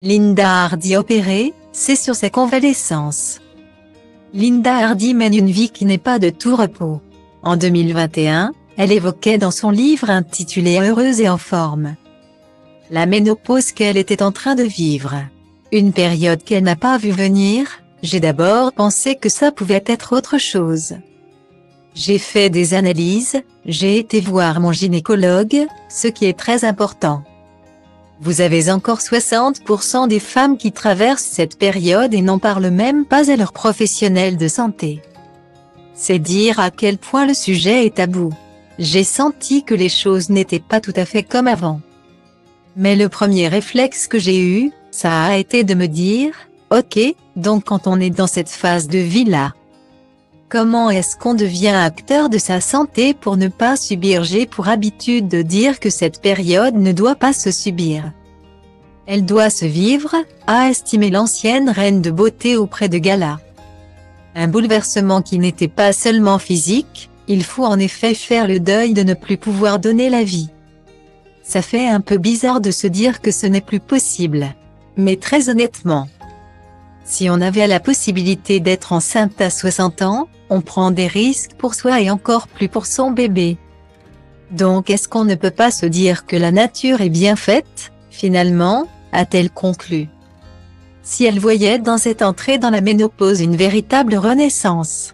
Linda Hardy opérée, c'est sur sa convalescence. Linda Hardy mène une vie qui n'est pas de tout repos. En 2021, elle évoquait dans son livre intitulé « Heureuse et en forme » la ménopause qu'elle était en train de vivre. Une période qu'elle n'a pas vue venir. J'ai d'abord pensé que ça pouvait être autre chose. J'ai fait des analyses, j'ai été voir mon gynécologue, ce qui est très important. Vous avez encore 60% des femmes qui traversent cette période et n'en parlent même pas à leurs professionnels de santé. C'est dire à quel point le sujet est tabou. J'ai senti que les choses n'étaient pas tout à fait comme avant. Mais le premier réflexe que j'ai eu, ça a été de me dire, ok, donc quand on est dans cette phase de vie-là, comment est-ce qu'on devient acteur de sa santé pour ne pas subir? J'ai pour habitude de dire que cette période ne doit pas se subir. Elle doit se vivre, a estimé l'ancienne reine de beauté auprès de galas. Un bouleversement qui n'était pas seulement physique, il faut en effet faire le deuil de ne plus pouvoir donner la vie. Ça fait un peu bizarre de se dire que ce n'est plus possible. Mais très honnêtement, si on avait la possibilité d'être enceinte à 60 ans, on prend des risques pour soi et encore plus pour son bébé. Donc est-ce qu'on ne peut pas se dire que la nature est bien faite, finalement, a-t-elle conclu. Si elle voyait dans cette entrée dans la ménopause une véritable renaissance.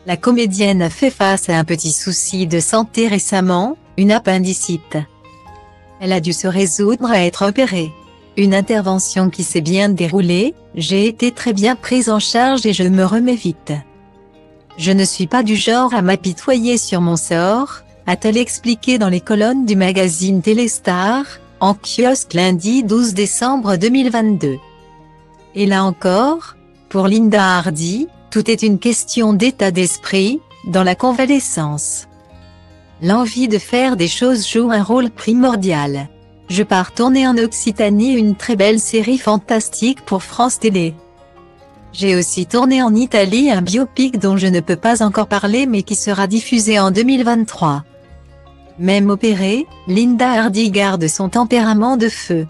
La comédienne a fait face à un petit souci de santé récemment, une appendicite. Elle a dû se résoudre à être opérée. Une intervention qui s'est bien déroulée, j'ai été très bien prise en charge et je me remets vite. Je ne suis pas du genre à m'apitoyer sur mon sort, a-t-elle expliqué dans les colonnes du magazine Téléstar, en kiosque lundi 12 décembre 2022. Et là encore, pour Linda Hardy, tout est une question d'état d'esprit, dans la convalescence. L'envie de faire des choses joue un rôle primordial. Je pars tourner en Occitanie une très belle série fantastique pour France Télé. J'ai aussi tourné en Italie un biopic dont je ne peux pas encore parler mais qui sera diffusé en 2023. Même opérée, Linda Hardy garde son tempérament de feu.